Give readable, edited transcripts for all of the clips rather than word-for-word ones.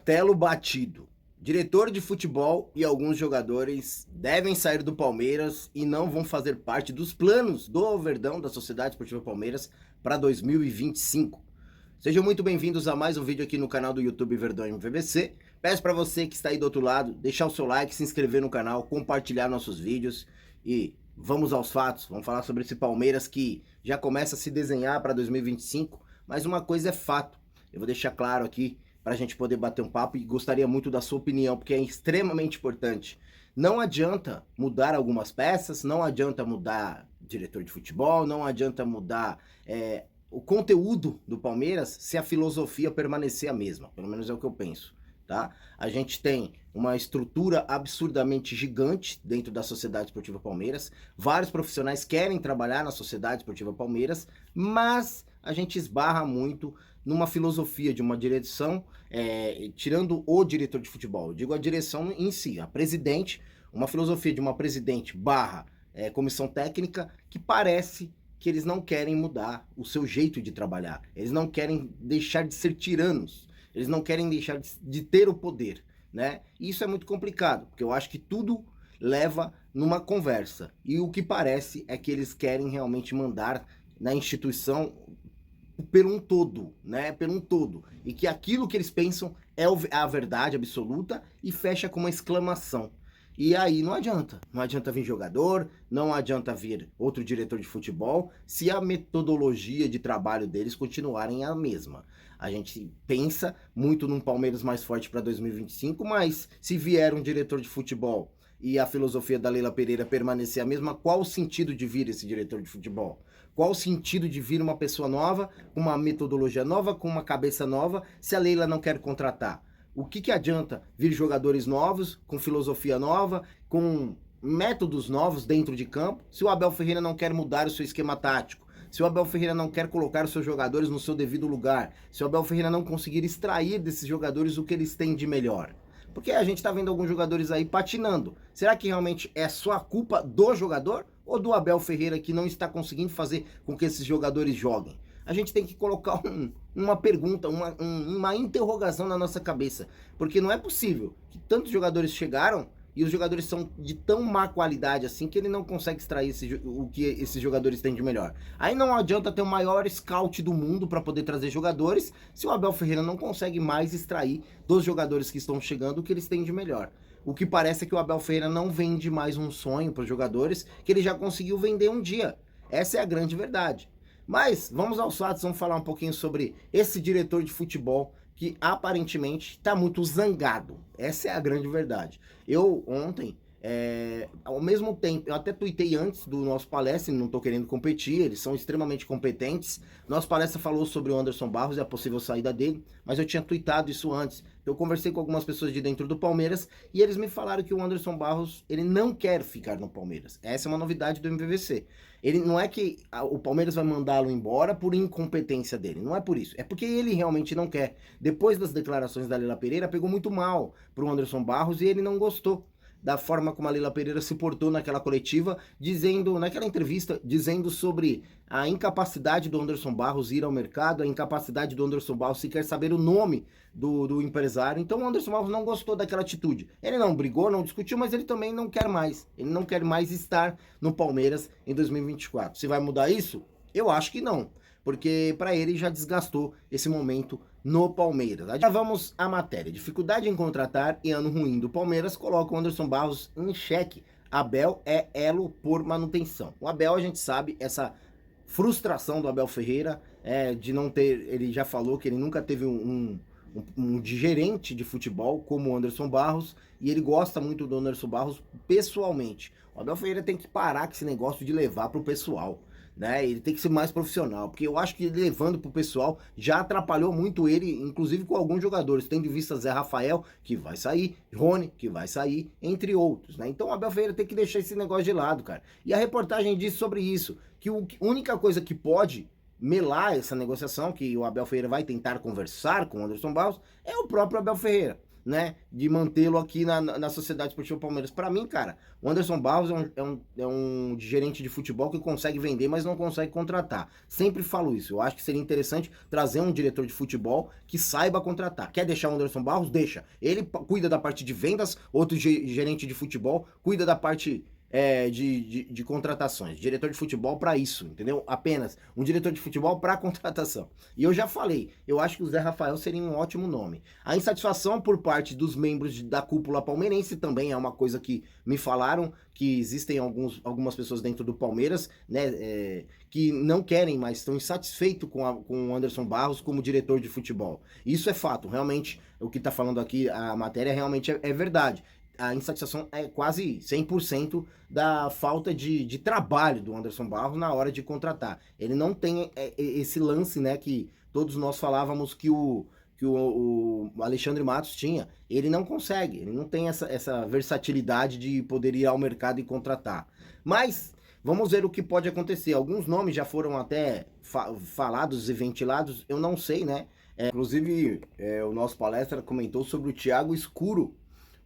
Martelo batido. Diretor de futebol e alguns jogadores devem sair do Palmeiras e não vão fazer parte dos planos do Verdão, da Sociedade Esportiva Palmeiras, para 2025. Sejam muito bem-vindos a mais um vídeo aqui no canal do YouTube Verdão MVBC. Peço para você que está aí do outro lado, deixar o seu like, se inscrever no canal, compartilhar nossos vídeos e vamos aos fatos. Vamos falar sobre esse Palmeiras que já começa a se desenhar para 2025, mas uma coisa é fato. Eu vou deixar claro aqui para a gente poder bater um papo e gostaria muito da sua opinião, porque é extremamente importante. Não adianta mudar algumas peças, não adianta mudar diretor de futebol, não adianta mudar o conteúdo do Palmeiras se a filosofia permanecer a mesma, pelo menos é o que eu penso. Tá? A gente tem uma estrutura absurdamente gigante dentro da Sociedade Esportiva Palmeiras, vários profissionais querem trabalhar na Sociedade Esportiva Palmeiras, mas a gente esbarra muito numa filosofia de uma direção, tirando o diretor de futebol, eu digo a direção em si, a presidente, uma filosofia de uma presidente barra comissão técnica que parece que eles não querem mudar o seu jeito de trabalhar, eles não querem deixar de ser tiranos, eles não querem deixar de ter o poder, né? E isso é muito complicado, porque eu acho que tudo leva numa conversa, e o que parece é que eles querem realmente mandar na instituição pelo um todo, né? Pelo um todo. E que aquilo que eles pensam é a verdade absoluta e fecha com uma exclamação. E aí não adianta vir jogador, não adianta vir outro diretor de futebol, se a metodologia de trabalho deles continuarem a mesma. A gente pensa muito num Palmeiras mais forte para 2025, mas se vier um diretor de futebol e a filosofia da Leila Pereira permanecer a mesma, qual o sentido de vir esse diretor de futebol? Qual o sentido de vir uma pessoa nova, com uma metodologia nova, com uma cabeça nova, se a Leila não quer contratar? O que adianta vir jogadores novos, com filosofia nova, com métodos novos dentro de campo, se o Abel Ferreira não quer mudar o seu esquema tático? Se o Abel Ferreira não quer colocar os seus jogadores no seu devido lugar? Se o Abel Ferreira não conseguir extrair desses jogadores o que eles têm de melhor? Porque a gente tá vendo alguns jogadores aí patinando. Será que realmente é só a culpa do jogador ou do Abel Ferreira que não está conseguindo fazer com que esses jogadores joguem? A gente tem que colocar uma pergunta, uma interrogação na nossa cabeça. Porque não é possível que tantos jogadores chegaram e os jogadores são de tão má qualidade assim que ele não consegue extrair o que esses jogadores têm de melhor. Aí não adianta ter o maior scout do mundo para poder trazer jogadores se o Abel Ferreira não consegue mais extrair dos jogadores que estão chegando o que eles têm de melhor. O que parece é que o Abel Ferreira não vende mais um sonho para os jogadores que ele já conseguiu vender um dia. Essa é a grande verdade. Mas vamos aos fatos, vamos falar um pouquinho sobre esse diretor de futebol que aparentemente está muito zangado. Essa é a grande verdade. Eu ontem, ao mesmo tempo, eu até tuitei antes do nosso palestra, não estou querendo competir, eles são extremamente competentes. Nosso palestra falou sobre o Anderson Barros e a possível saída dele, mas eu tinha tuitado isso antes. Eu conversei com algumas pessoas de dentro do Palmeiras e eles me falaram que o Anderson Barros, ele não quer ficar no Palmeiras. Essa é uma novidade do MVBC. Ele não é que o Palmeiras vai mandá-lo embora por incompetência dele, não é por isso. É porque ele realmente não quer. Depois das declarações da Leila Pereira, pegou muito mal pro Anderson Barros e ele não gostou da forma como a Leila Pereira se portou naquela coletiva, naquela entrevista, dizendo sobre a incapacidade do Anderson Barros ir ao mercado, a incapacidade do Anderson Barros sequer saber o nome do empresário. Então o Anderson Barros não gostou daquela atitude. Ele não brigou, não discutiu, mas ele também não quer mais. Ele não quer mais estar no Palmeiras em 2024. Se vai mudar isso? Eu acho que não. Porque para ele já desgastou esse momento no Palmeiras. Já vamos à matéria. Dificuldade em contratar e ano ruim do Palmeiras coloca o Anderson Barros em xeque. Abel é elo por manutenção. O Abel, a gente sabe, essa frustração do Abel Ferreira de não ter, ele já falou que ele nunca teve um gerente de futebol como o Anderson Barros, e ele gosta muito do Anderson Barros pessoalmente. O Abel Ferreira tem que parar com esse negócio de levar pro pessoal, né? Ele tem que ser mais profissional, porque eu acho que ele levando pro pessoal já atrapalhou muito ele, inclusive com alguns jogadores, tendo em vista Zé Rafael, que vai sair, Rony, que vai sair, entre outros, né? Então o Abel Ferreira tem que deixar esse negócio de lado, cara. E a reportagem diz sobre isso, que a única coisa que pode melar essa negociação, que o Abel Ferreira vai tentar conversar com o Anderson Barros, é o próprio Abel Ferreira. né, de mantê-lo aqui na Sociedade Esportiva Palmeiras. Para mim, cara, o Anderson Barros é um gerente de futebol que consegue vender, mas não consegue contratar. Sempre falo isso. Eu acho que seria interessante trazer um diretor de futebol que saiba contratar. Quer deixar o Anderson Barros? Deixa. Ele cuida da parte de vendas, outro gerente de futebol cuida da parte de contratações. Diretor de futebol para isso, entendeu? Apenas um diretor de futebol para contratação. E eu já falei, eu acho que o Zé Rafael seria um ótimo nome. A insatisfação por parte dos membros da cúpula palmeirense também é uma coisa que me falaram, que existem algumas pessoas dentro do Palmeiras, né, que não querem mais, estão insatisfeitos com o Anderson Barros como diretor de futebol. Isso é fato, realmente, o que está falando aqui, a matéria realmente é verdade. A insatisfação é quase 100% da falta de trabalho do Anderson Barros na hora de contratar. Ele não tem esse lance, né, que todos nós falávamos que o Alexandre Matos tinha. Ele não consegue, ele não tem essa versatilidade de poder ir ao mercado e contratar. Mas vamos ver o que pode acontecer. Alguns nomes já foram até falados e ventilados, eu não sei, né? Inclusive, o nosso palestra comentou sobre o Thiago Escuro,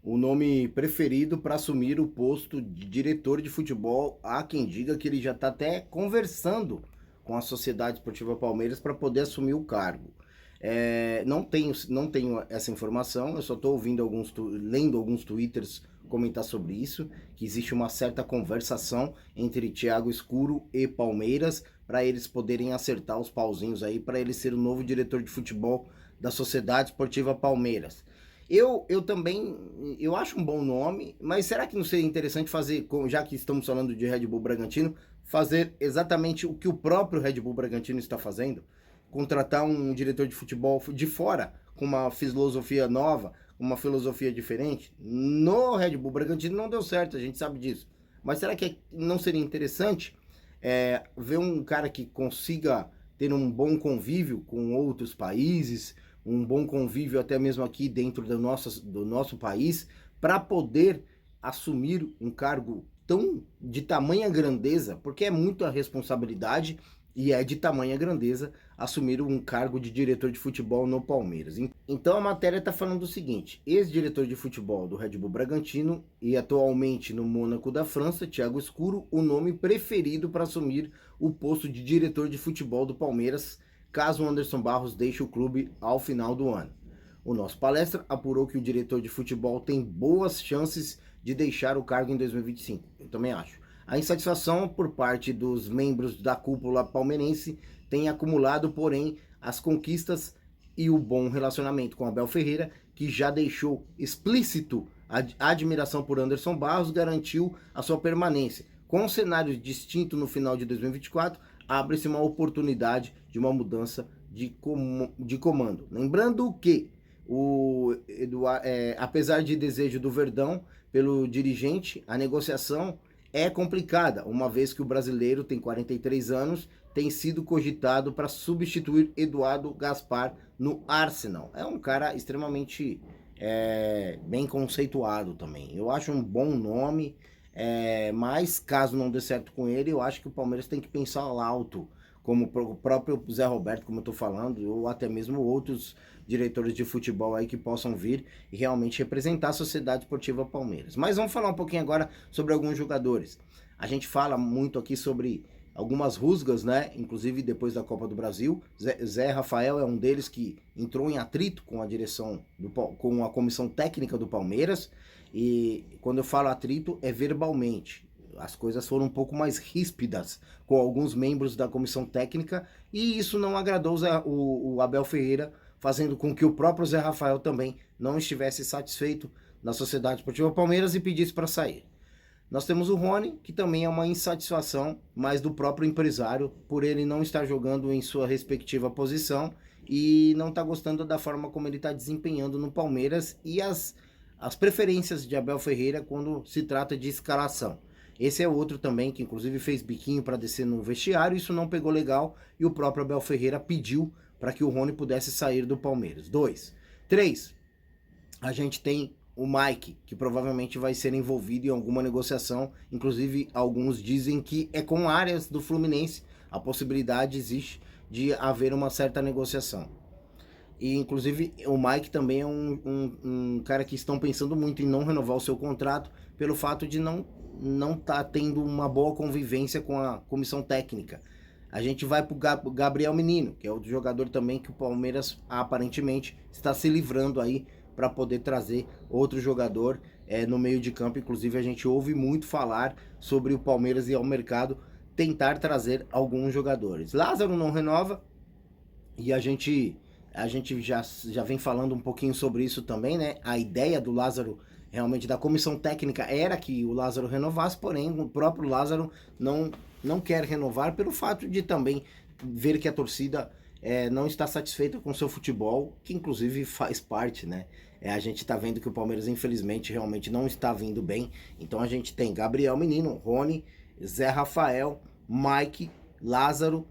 o nome preferido para assumir o posto de diretor de futebol. Há quem diga que ele já está até conversando com a Sociedade Esportiva Palmeiras para poder assumir o cargo. Não tenho essa informação, eu só estou lendo alguns twitters comentar sobre isso, que existe uma certa conversação entre Thiago Escuro e Palmeiras para eles poderem acertar os pauzinhos aí, para ele ser o novo diretor de futebol da Sociedade Esportiva Palmeiras. Eu também, eu acho um bom nome, mas será que não seria interessante fazer, já que estamos falando de Red Bull Bragantino, fazer exatamente o que o próprio Red Bull Bragantino está fazendo? Contratar um diretor de futebol de fora, com uma filosofia nova, uma filosofia diferente? No Red Bull Bragantino não deu certo, a gente sabe disso. Mas será que não seria interessante ver um cara que consiga ter um bom convívio com outros países, um bom convívio até mesmo aqui dentro do nosso país, para poder assumir um cargo de tamanha grandeza, porque é muita responsabilidade e é de tamanha grandeza assumir um cargo de diretor de futebol no Palmeiras. Então a matéria está falando o seguinte: ex-diretor de futebol do Red Bull Bragantino e atualmente no Mônaco da França, Thiago Escuro, o nome preferido para assumir o posto de diretor de futebol do Palmeiras, caso o Anderson Barros deixe o clube ao final do ano. O nosso palestra apurou que o diretor de futebol tem boas chances de deixar o cargo em 2025. Eu também acho. A insatisfação por parte dos membros da cúpula palmeirense tem acumulado, porém, as conquistas e o bom relacionamento com Abel Ferreira, que já deixou explícito a admiração por Anderson Barros, garantiu a sua permanência. Com um cenário distinto no final de 2024, abre-se uma oportunidade de uma mudança de comando. Lembrando que, apesar de desejo do Verdão pelo dirigente, a negociação é complicada, uma vez que o brasileiro tem 43 anos, tem sido cogitado para substituir Eduardo Gaspar no Arsenal. É um cara extremamente bem conceituado também. Eu acho um bom nome, mas caso não dê certo com ele, eu acho que o Palmeiras tem que pensar alto, como o próprio Zé Roberto, como eu estou falando, ou até mesmo outros diretores de futebol aí que possam vir e realmente representar a Sociedade Esportiva Palmeiras. Mas vamos falar um pouquinho agora sobre alguns jogadores. A gente fala muito aqui sobre algumas rusgas, né? Inclusive depois da Copa do Brasil. Zé Rafael é um deles que entrou em atrito com a direção, com a comissão técnica do Palmeiras. E quando eu falo atrito, é verbalmente. As coisas foram um pouco mais ríspidas com alguns membros da comissão técnica, e isso não agradou o Abel Ferreira, fazendo com que o próprio Zé Rafael também não estivesse satisfeito na Sociedade Esportiva Palmeiras e pedisse para sair. Nós temos o Rony, que também é uma insatisfação, mas do próprio empresário, por ele não estar jogando em sua respectiva posição e não estar gostando da forma como ele está desempenhando no Palmeiras e as preferências de Abel Ferreira quando se trata de escalação. Esse é outro também que inclusive fez biquinho para descer no vestiário, isso não pegou legal e o próprio Abel Ferreira pediu para que o Rony pudesse sair do Palmeiras. 2. 3. A gente tem o Mike, que provavelmente vai ser envolvido em alguma negociação, inclusive alguns dizem que é com áreas do Fluminense, a possibilidade existe de haver uma certa negociação. E inclusive o Mike também é um cara que estão pensando muito em não renovar o seu contrato pelo fato de não tá tendo uma boa convivência com a comissão técnica. A gente vai pro Gabriel Menino, que é outro jogador também que o Palmeiras aparentemente está se livrando aí para poder trazer outro jogador no meio de campo. Inclusive a gente ouve muito falar sobre o Palmeiras ir ao mercado tentar trazer alguns jogadores. Lázaro não renova e a gente já vem falando um pouquinho sobre isso também, né? A ideia do Lázaro, realmente, da comissão técnica era que o Lázaro renovasse, porém o próprio Lázaro não quer renovar pelo fato de também ver que a torcida não está satisfeita com o seu futebol, que inclusive faz parte, né? A gente está vendo que o Palmeiras, infelizmente, realmente não está vindo bem. Então a gente tem Gabriel Menino, Rony, Zé Rafael, Mike, Lázaro.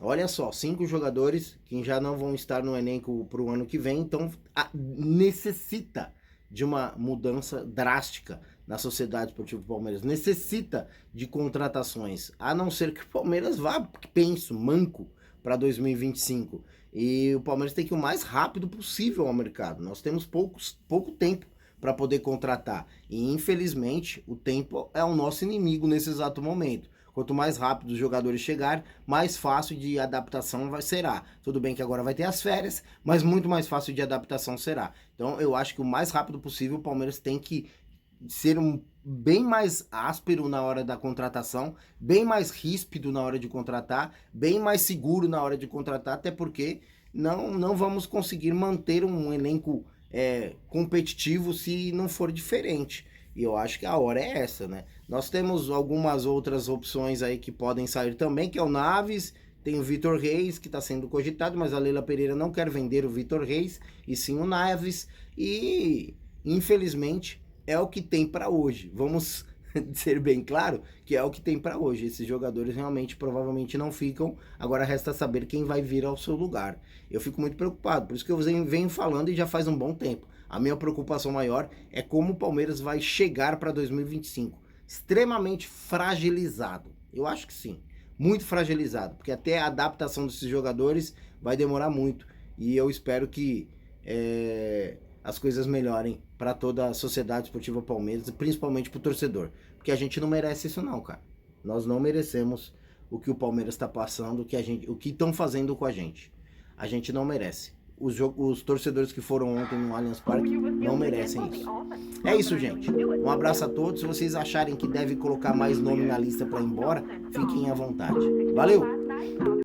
Olha só, 5 jogadores que já não vão estar no elenco para o ano que vem, então necessita de uma mudança drástica na Sociedade Esportiva Palmeiras, necessita de contratações, a não ser que o Palmeiras vá, penso, manco para 2025. E o Palmeiras tem que ir o mais rápido possível ao mercado. Nós temos pouco tempo para poder contratar. E infelizmente o tempo é o nosso inimigo nesse exato momento. Quanto mais rápido os jogadores chegarem, mais fácil de adaptação será. Tudo bem que agora vai ter as férias, mas muito mais fácil de adaptação será. Então eu acho que o mais rápido possível o Palmeiras tem que ser bem mais áspero na hora da contratação, bem mais ríspido na hora de contratar, bem mais seguro na hora de contratar, até porque não vamos conseguir manter um elenco competitivo se não for diferente. E eu acho que a hora é essa, né? Nós temos algumas outras opções aí que podem sair também, que é o Naves, tem o Vitor Reis, que está sendo cogitado, mas a Leila Pereira não quer vender o Vitor Reis, e sim o Naves, e infelizmente é o que tem para hoje. Vamos ser bem claro que é o que tem para hoje. Esses jogadores realmente provavelmente não ficam, agora resta saber quem vai vir ao seu lugar. Eu fico muito preocupado, por isso que eu venho falando e já faz um bom tempo. A minha preocupação maior é como o Palmeiras vai chegar para 2025. Extremamente fragilizado. Eu acho que sim. Muito fragilizado. Porque até a adaptação desses jogadores vai demorar muito. E eu espero que as coisas melhorem para toda a Sociedade Esportiva Palmeiras, principalmente para o torcedor. Porque a gente não merece isso não, cara. Nós não merecemos o que o Palmeiras está passando, o que estão fazendo com a gente. A gente não merece. Os torcedores que foram ontem no Allianz Parque não merecem isso. É isso, gente. Um abraço a todos. Se vocês acharem que deve colocar mais nome na lista para ir embora, fiquem à vontade. Valeu!